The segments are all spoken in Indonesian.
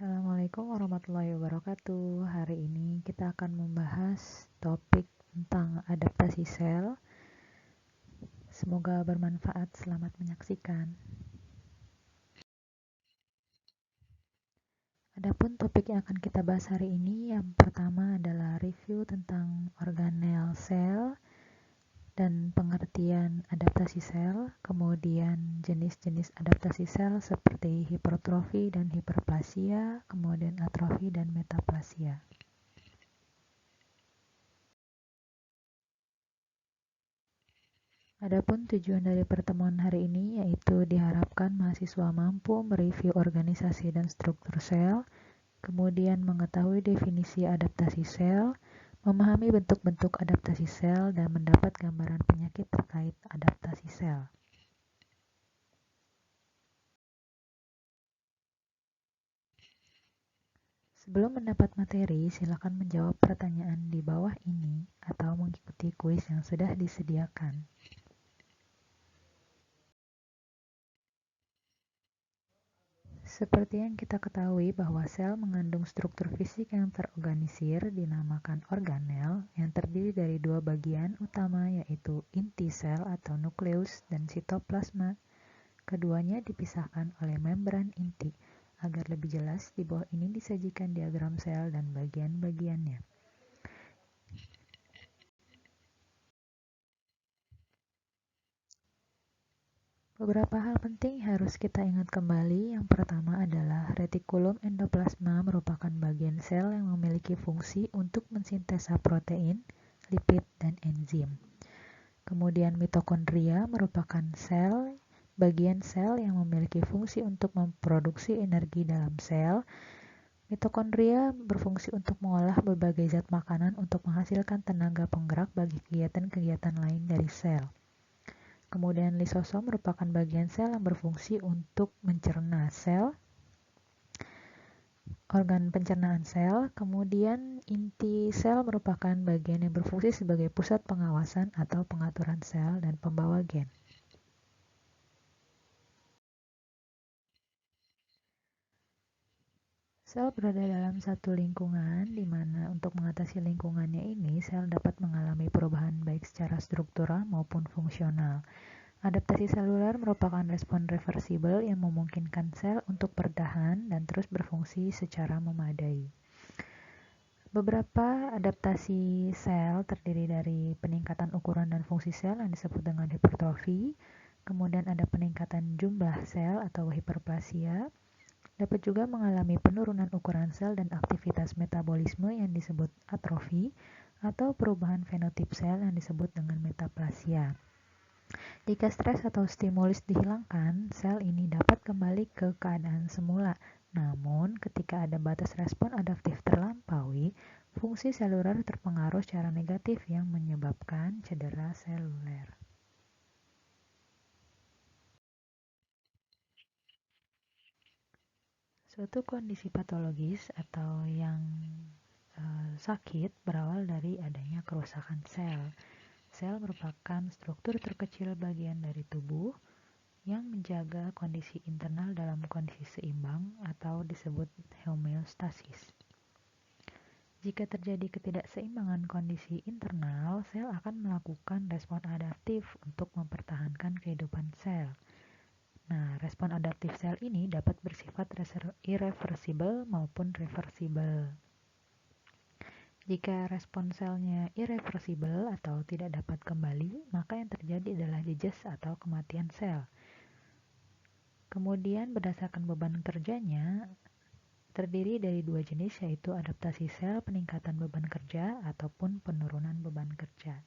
Assalamualaikum warahmatullahi wabarakatuh. Hari ini kita akan membahas topik tentang adaptasi sel. Semoga bermanfaat. Selamat menyaksikan. Adapun topik yang akan kita bahas hari ini, yang pertama adalah review tentang organel sel dan pengertian adaptasi sel, kemudian jenis-jenis adaptasi sel seperti hipertrofi dan hiperplasia, kemudian atrofi dan metaplasia. Adapun tujuan dari pertemuan hari ini yaitu diharapkan mahasiswa mampu mereview organisasi dan struktur sel, kemudian mengetahui definisi adaptasi sel, memahami bentuk-bentuk adaptasi sel, dan mendapat gambaran penyakit terkait adaptasi sel. Sebelum mendapat materi, silakan menjawab pertanyaan di bawah ini atau mengikuti kuis yang sudah disediakan. Seperti yang kita ketahui bahwa sel mengandung struktur fisik yang terorganisir dinamakan organel yang terdiri dari dua bagian utama yaitu inti sel atau nukleus dan sitoplasma. Keduanya dipisahkan oleh membran inti. Agar lebih jelas, di bawah ini disajikan diagram sel dan bagian-bagiannya. Beberapa hal penting harus kita ingat kembali. Yang pertama adalah retikulum endoplasma merupakan bagian sel yang memiliki fungsi untuk mensintesa protein, lipid, dan enzim. Kemudian mitokondria merupakan bagian sel yang memiliki fungsi untuk memproduksi energi dalam sel. Mitokondria berfungsi untuk mengolah berbagai zat makanan untuk menghasilkan tenaga penggerak bagi kegiatan-kegiatan lain dari sel. Kemudian lisosom merupakan bagian sel yang berfungsi untuk mencerna organ pencernaan sel. Kemudian inti sel merupakan bagian yang berfungsi sebagai pusat pengawasan atau pengaturan sel dan pembawa gen. Sel berada dalam satu lingkungan, di mana untuk mengatasi lingkungannya ini, sel dapat mengalami perubahan baik secara struktural maupun fungsional. Adaptasi seluler merupakan respon reversibel yang memungkinkan sel untuk bertahan dan terus berfungsi secara memadai. Beberapa adaptasi sel terdiri dari peningkatan ukuran dan fungsi sel yang disebut dengan hipertrofi, kemudian ada peningkatan jumlah sel atau hiperplasia, dapat juga mengalami penurunan ukuran sel dan aktivitas metabolisme yang disebut atrofi, atau perubahan fenotip sel yang disebut dengan metaplasia. Jika stres atau stimulus dihilangkan, sel ini dapat kembali ke keadaan semula. Namun, ketika ada batas respon adaptif terlampaui, fungsi seluler terpengaruh secara negatif yang menyebabkan cedera seluler. Suatu kondisi patologis atau yang sakit berawal dari adanya kerusakan sel. Sel merupakan struktur terkecil bagian dari tubuh yang menjaga kondisi internal dalam kondisi seimbang atau disebut homeostasis. Jika terjadi ketidakseimbangan kondisi internal, sel akan melakukan respon adaptif untuk mempertahankan kehidupan sel. Nah, respon adaptif sel ini dapat bersifat irreversibel maupun reversibel. Jika respon selnya irreversibel atau tidak dapat kembali, maka yang terjadi adalah jejas atau kematian sel. Kemudian berdasarkan beban kerjanya, terdiri dari dua jenis yaitu adaptasi sel peningkatan beban kerja ataupun penurunan beban kerja.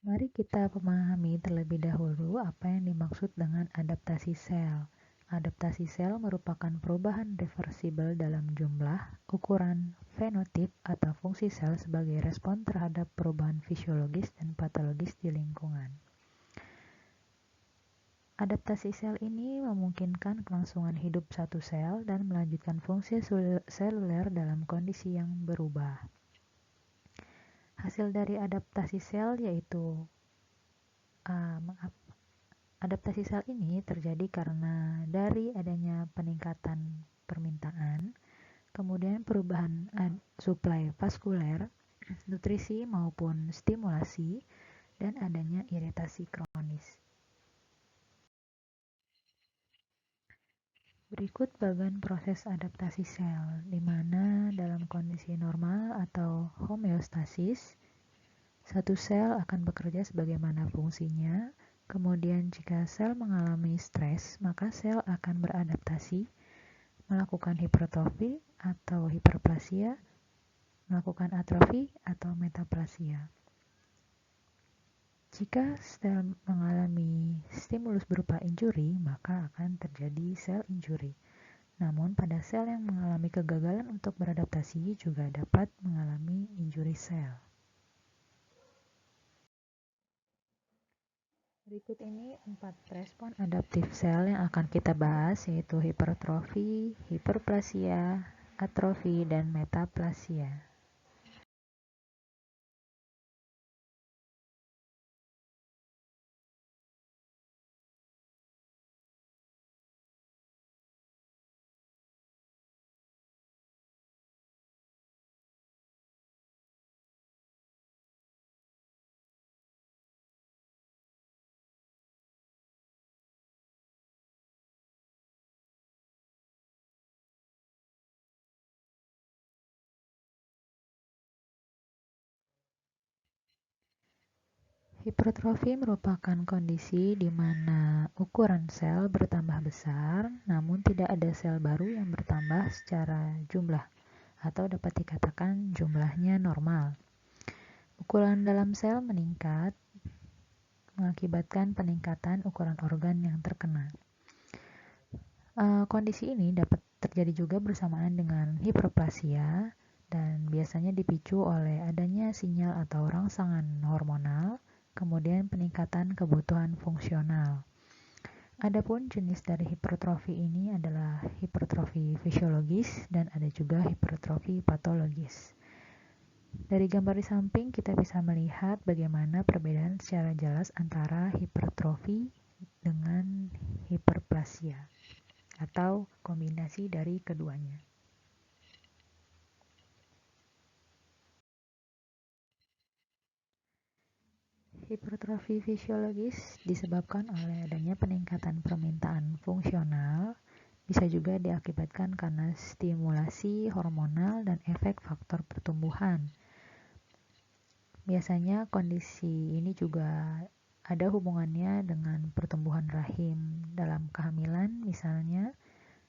Mari kita memahami terlebih dahulu apa yang dimaksud dengan adaptasi sel. Adaptasi sel merupakan perubahan reversibel dalam jumlah, ukuran, fenotip, atau fungsi sel sebagai respon terhadap perubahan fisiologis dan patologis di lingkungan. Adaptasi sel ini memungkinkan kelangsungan hidup satu sel dan melanjutkan fungsi seluler dalam kondisi yang berubah. Hasil dari adaptasi sel yaitu Adaptasi sel ini terjadi karena dari adanya peningkatan permintaan, kemudian perubahan suplai vaskuler, nutrisi maupun stimulasi, dan adanya iritasi kronis. Berikut bagian proses adaptasi sel, di mana dalam kondisi normal atau homeostasis, satu sel akan bekerja sebagaimana fungsinya. Kemudian jika sel mengalami stres, maka sel akan beradaptasi, melakukan hipertrofi atau hiperplasia, melakukan atrofi atau metaplasia. Jika sel mengalami stimulus berupa injuri, maka akan terjadi sel injuri. Namun pada sel yang mengalami kegagalan untuk beradaptasi juga dapat mengalami injuri sel. Berikut ini 4 respon adaptif sel yang akan kita bahas, yaitu hipertrofi, hiperplasia, atrofi, dan metaplasia. Hipertrofi merupakan kondisi di mana ukuran sel bertambah besar, namun tidak ada sel baru yang bertambah secara jumlah, atau dapat dikatakan jumlahnya normal. Ukuran dalam sel meningkat, mengakibatkan peningkatan ukuran organ yang terkena. Kondisi ini dapat terjadi juga bersamaan dengan hiperplasia, dan biasanya dipicu oleh adanya sinyal atau rangsangan hormonal, kemudian peningkatan kebutuhan fungsional. Adapun jenis dari hipertrofi ini adalah hipertrofi fisiologis dan ada juga hipertrofi patologis. Dari gambar di samping kita bisa melihat bagaimana perbedaan secara jelas antara hipertrofi dengan hiperplasia atau kombinasi dari keduanya. Hipertrofi fisiologis disebabkan oleh adanya peningkatan permintaan fungsional, bisa juga diakibatkan karena stimulasi hormonal dan efek faktor pertumbuhan. Biasanya kondisi ini juga ada hubungannya dengan pertumbuhan rahim dalam kehamilan misalnya,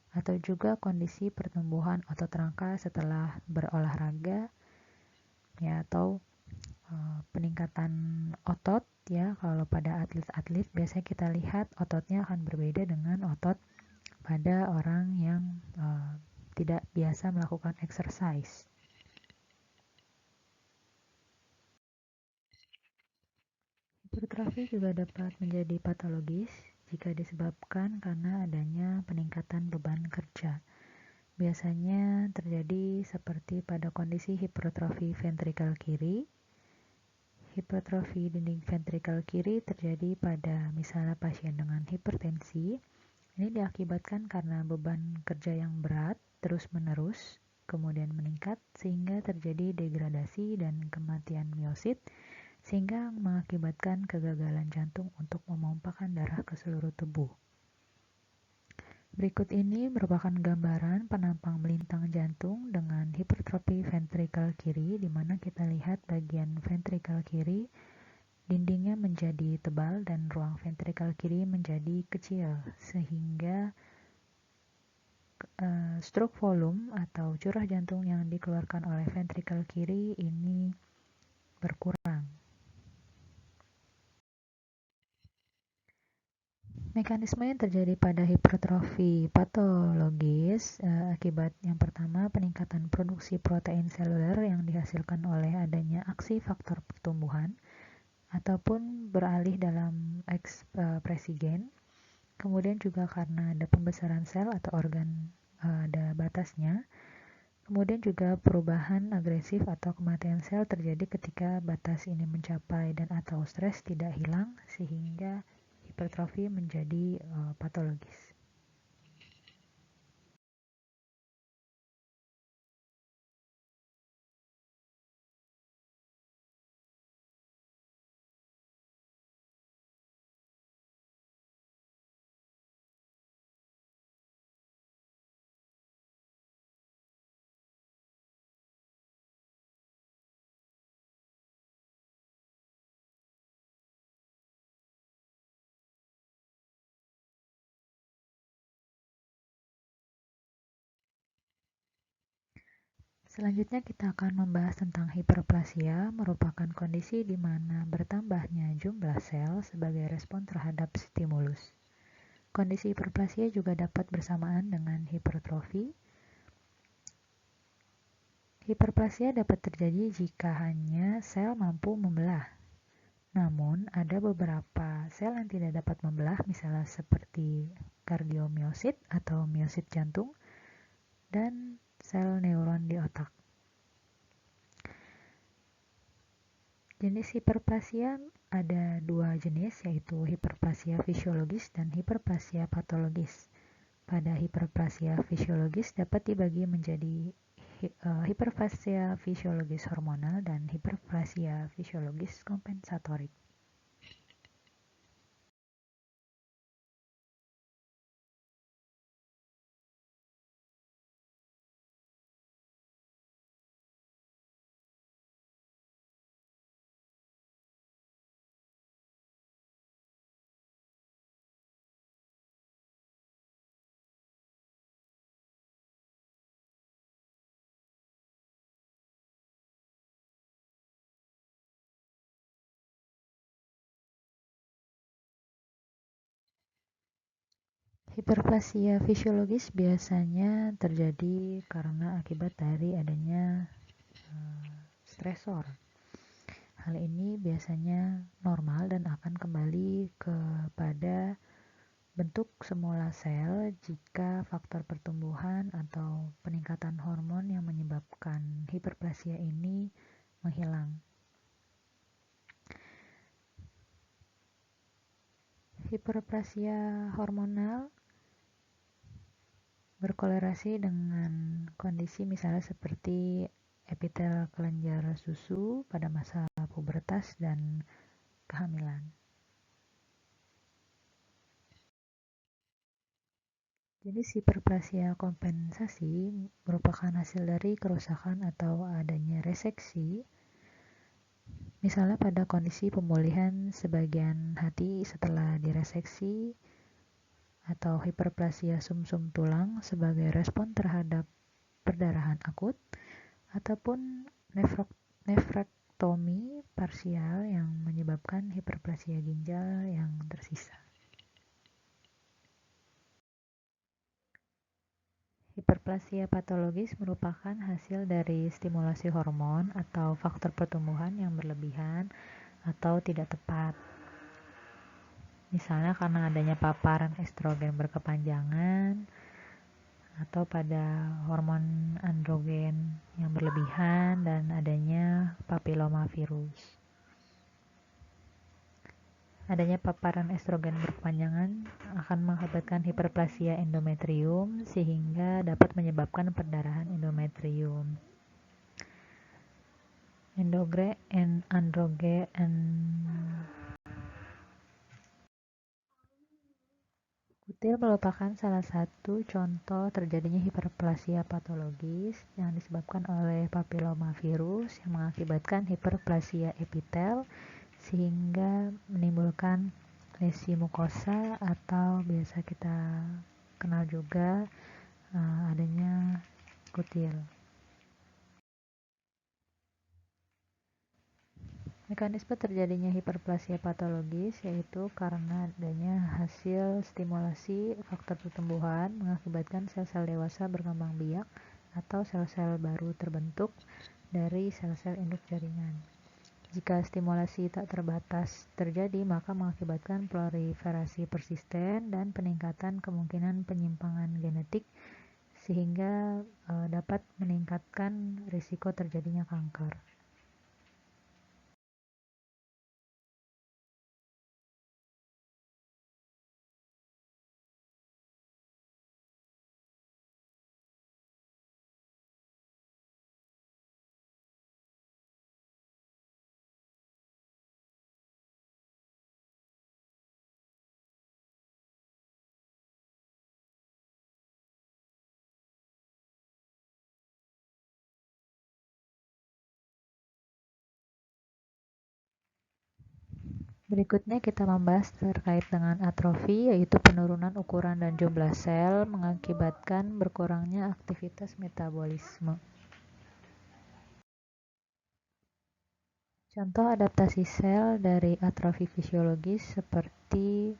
atau juga kondisi pertumbuhan otot rangka setelah berolahraga, ya, atau peningkatan otot, ya. Kalau pada atlet-atlet biasanya kita lihat ototnya akan berbeda dengan otot pada orang yang tidak biasa melakukan exercise. Hipertrofi juga dapat menjadi patologis jika disebabkan karena adanya peningkatan beban kerja. Biasanya terjadi seperti pada kondisi hipertrofi ventrikel kiri. Hipertrofi dinding ventrikel kiri terjadi pada misalnya pasien dengan hipertensi. Ini diakibatkan karena beban kerja yang berat terus-menerus, kemudian meningkat sehingga terjadi degradasi dan kematian miosit, sehingga mengakibatkan kegagalan jantung untuk memompakan darah ke seluruh tubuh. Berikut ini merupakan gambaran penampang melintang jantung dengan hipertrofi ventrikel kiri, di mana kita lihat bagian ventrikel kiri dindingnya menjadi tebal dan ruang ventrikel kiri menjadi kecil, sehingga stroke volume atau curah jantung yang dikeluarkan oleh ventrikel kiri ini berkurang. Mekanisme yang terjadi pada hipertrofi patologis akibat yang pertama peningkatan produksi protein seluler yang dihasilkan oleh adanya aksi faktor pertumbuhan ataupun beralih dalam ekspresi gen. Kemudian juga karena ada pembesaran sel atau organ ada batasnya. Kemudian juga perubahan agresif atau kematian sel terjadi ketika batas ini mencapai dan atau stres tidak hilang sehingga hipertrofi menjadi patologis. Selanjutnya kita akan membahas tentang hiperplasia, merupakan kondisi di mana bertambahnya jumlah sel sebagai respon terhadap stimulus. Kondisi hiperplasia juga dapat bersamaan dengan hipertrofi. Hiperplasia dapat terjadi jika hanya sel mampu membelah. Namun, ada beberapa sel yang tidak dapat membelah, misalnya seperti kardiomiosit atau miosit jantung, dan sel neuron di otak. Jenis hiperplasia ada dua jenis, yaitu hiperplasia fisiologis dan hiperplasia patologis. Pada hiperplasia fisiologis dapat dibagi menjadi hiperplasia fisiologis hormonal dan hiperplasia fisiologis kompensatorik. Hiperplasia fisiologis biasanya terjadi karena akibat dari adanya stresor. Hal ini biasanya normal dan akan kembali kepada bentuk semula sel jika faktor pertumbuhan atau peningkatan hormon yang menyebabkan hiperplasia ini menghilang. Hiperplasia hormonal berkolerasi dengan kondisi misalnya seperti epitel kelenjar susu pada masa pubertas dan kehamilan. Jenis hiperplasia kompensasi merupakan hasil dari kerusakan atau adanya reseksi, misalnya pada kondisi pemulihan sebagian hati setelah direseksi, atau hiperplasia sumsum tulang sebagai respon terhadap perdarahan akut, ataupun nefrektomi parsial yang menyebabkan hiperplasia ginjal yang tersisa. Hiperplasia patologis merupakan hasil dari stimulasi hormon atau faktor pertumbuhan yang berlebihan atau tidak tepat. Misalnya karena adanya paparan estrogen berkepanjangan, atau pada hormon androgen yang berlebihan, dan adanya papilomavirus. Adanya paparan estrogen berkepanjangan akan mengakibatkan hiperplasia endometrium sehingga dapat menyebabkan perdarahan endometrium. Kutil merupakan salah satu contoh terjadinya hiperplasia patologis yang disebabkan oleh papilomavirus yang mengakibatkan hiperplasia epitel sehingga menimbulkan lesi mukosa atau biasa kita kenal juga adanya kutil. Mekanisme terjadinya hiperplasia patologis yaitu karena adanya hasil stimulasi faktor pertumbuhan mengakibatkan sel-sel dewasa berkembang biak atau sel-sel baru terbentuk dari sel-sel induk jaringan. Jika stimulasi tak terbatas terjadi, maka mengakibatkan proliferasi persisten dan peningkatan kemungkinan penyimpangan genetik sehingga dapat meningkatkan risiko terjadinya kanker. Berikutnya kita membahas terkait dengan atrofi, yaitu penurunan ukuran dan jumlah sel mengakibatkan berkurangnya aktivitas metabolisme. Contoh adaptasi sel dari atrofi fisiologis seperti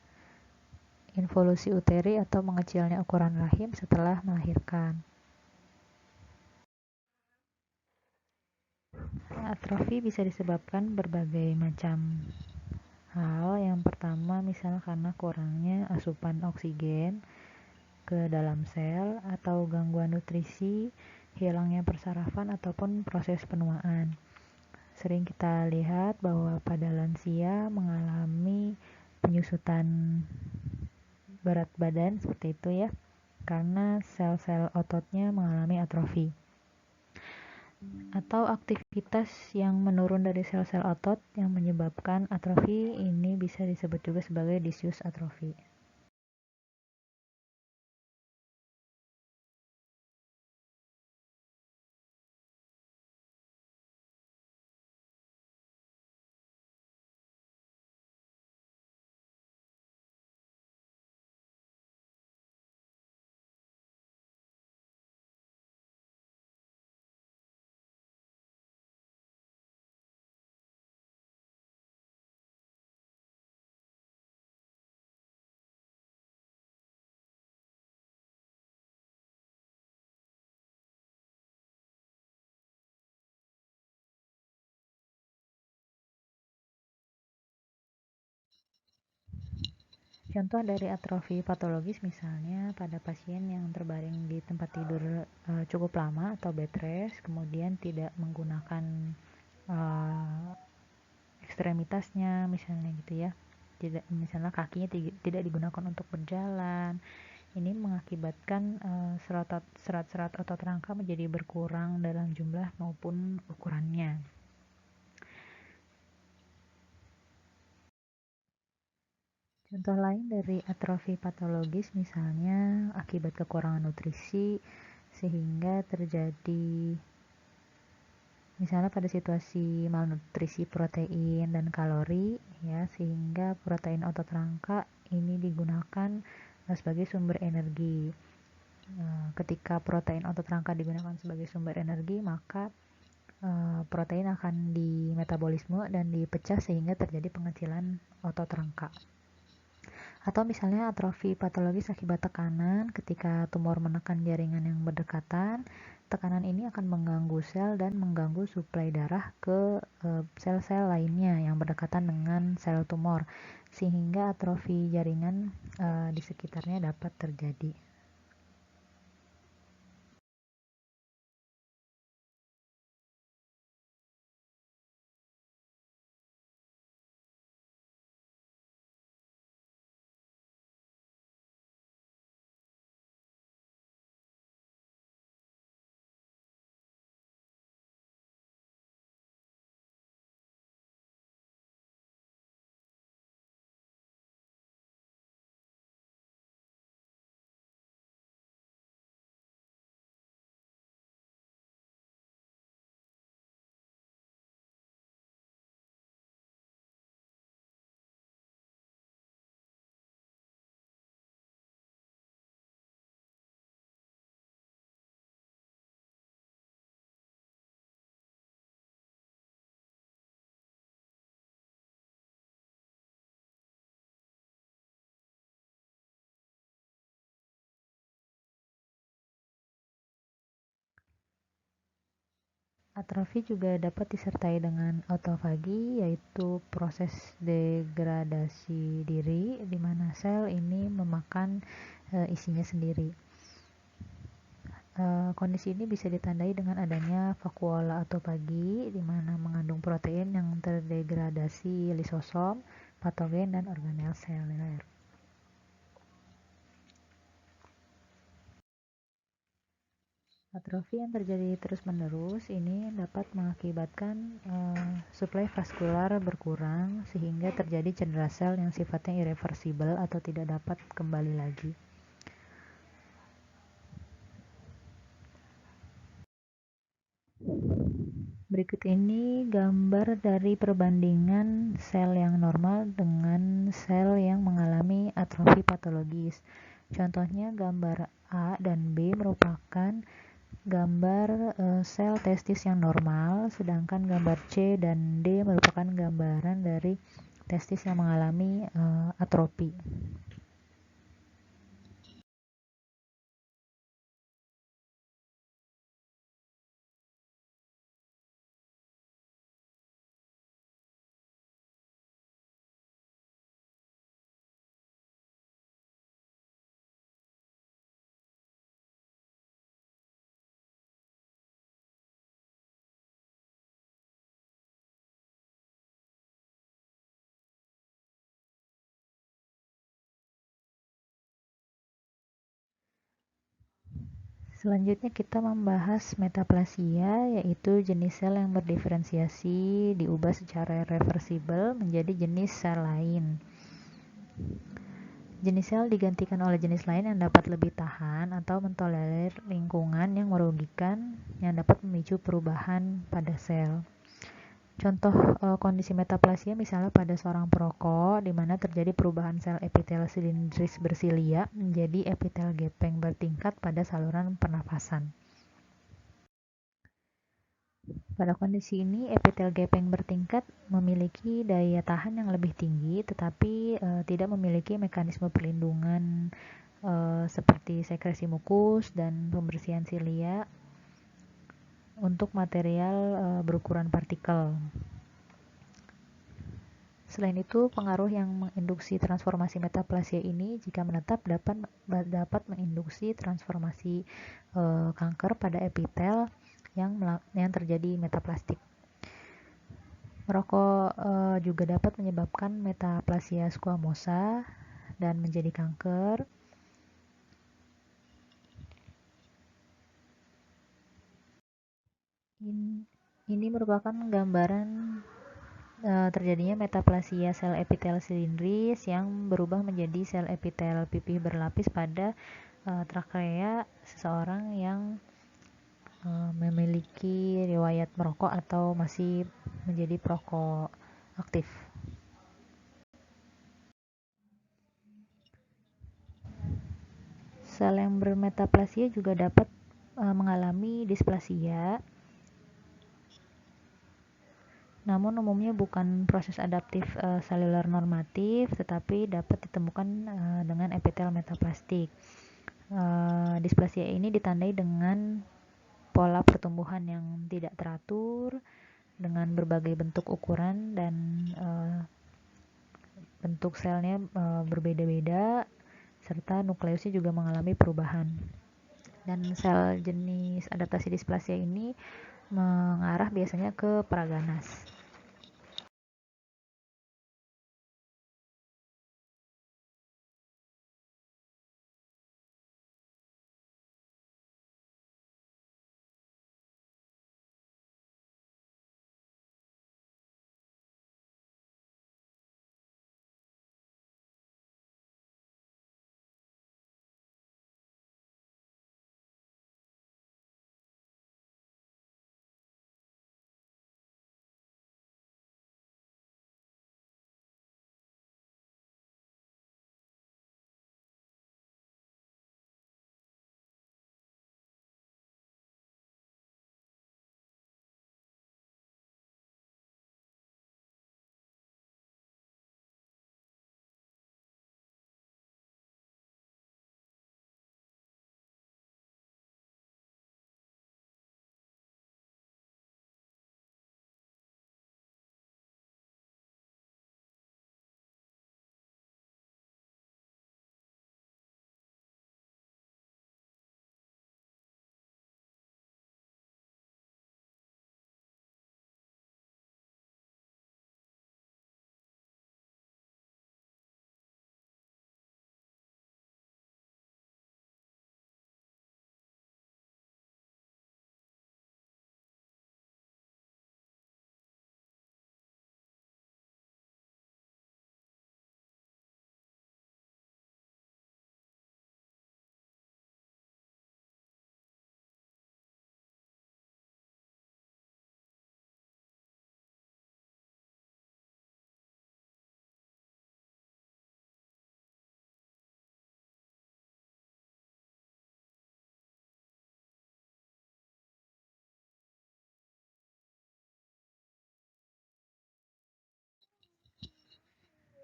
involusi uteri atau mengecilnya ukuran rahim setelah melahirkan. Atrofi bisa disebabkan berbagai macam hal. Yang pertama, misalnya karena kurangnya asupan oksigen ke dalam sel atau gangguan nutrisi, hilangnya persarafan ataupun proses penuaan. Sering kita lihat bahwa pada lansia mengalami penyusutan berat badan seperti itu ya, karena sel-sel ototnya mengalami atrofi. Atau aktivitas yang menurun dari sel-sel otot yang menyebabkan atrofi, ini bisa disebut juga sebagai disuse atrofi. Contoh dari atrofi patologis misalnya pada pasien yang terbaring di tempat tidur cukup lama atau bed rest, kemudian tidak menggunakan ekstremitasnya misalnya gitu ya. Tidak, misalnya kakinya tidak digunakan untuk berjalan. Ini mengakibatkan serat-serat otot rangka menjadi berkurang dalam jumlah maupun ukurannya. Contoh lain dari atrofi patologis misalnya akibat kekurangan nutrisi sehingga terjadi misalnya pada situasi malnutrisi protein dan kalori ya, sehingga protein otot rangka ini digunakan sebagai sumber energi. Ketika protein otot rangka digunakan sebagai sumber energi, maka protein akan dimetabolisme dan dipecah sehingga terjadi pengecilan otot rangka. Atau misalnya atrofi patologis akibat tekanan, ketika tumor menekan jaringan yang berdekatan, tekanan ini akan mengganggu sel dan mengganggu suplai darah ke sel-sel lainnya yang berdekatan dengan sel tumor, sehingga atrofi jaringan di sekitarnya dapat terjadi. Atrofi juga dapat disertai dengan autofagi, yaitu proses degradasi diri di mana sel ini memakan isinya sendiri. Kondisi ini bisa ditandai dengan adanya vakuola autofagi di mana mengandung protein yang terdegradasi lisosom, patogen, dan organel seluler. Atrofi yang terjadi terus-menerus ini dapat mengakibatkan suplai vaskular berkurang sehingga terjadi cedera sel yang sifatnya irreversibel atau tidak dapat kembali lagi. Berikut ini gambar dari perbandingan sel yang normal dengan sel yang mengalami atrofi patologis. Contohnya gambar A dan B merupakan gambar sel testis yang normal, sedangkan gambar C dan D merupakan gambaran dari testis yang mengalami atrofi. Selanjutnya kita membahas metaplasia, yaitu jenis sel yang berdiferensiasi diubah secara reversibel menjadi jenis sel lain. Jenis sel digantikan oleh jenis lain yang dapat lebih tahan atau mentolerir lingkungan yang merugikan yang dapat memicu perubahan pada sel. Contoh kondisi metaplasia misalnya pada seorang perokok, di mana terjadi perubahan sel epitel silindris bersilia menjadi epitel gepeng bertingkat pada saluran pernafasan. Pada kondisi ini, epitel gepeng bertingkat memiliki daya tahan yang lebih tinggi, tetapi tidak memiliki mekanisme perlindungan seperti sekresi mukus dan pembersihan silia untuk material berukuran partikel. Selain itu, pengaruh yang menginduksi transformasi metaplasia ini jika menetap dapat menginduksi transformasi kanker pada epitel yang terjadi metaplastik. Merokok juga dapat menyebabkan metaplasia squamosa dan menjadi kanker. Ini merupakan gambaran terjadinya metaplasia sel epitel silindris yang berubah menjadi sel epitel pipih berlapis pada trakea seseorang yang memiliki riwayat merokok atau masih menjadi perokok aktif. Sel yang bermetaplasia juga dapat mengalami displasia, namun umumnya bukan proses adaptif seluler normatif, tetapi dapat ditemukan dengan epitel metaplastik. Displasia ini ditandai dengan pola pertumbuhan yang tidak teratur, dengan berbagai bentuk ukuran dan bentuk selnya berbeda-beda, serta nukleusnya juga mengalami perubahan. Dan sel jenis adaptasi displasia ini mengarah biasanya ke paraganas.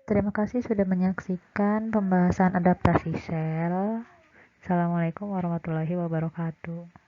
Terima kasih sudah menyaksikan pembahasan adaptasi sel. Assalamualaikum warahmatullahi wabarakatuh.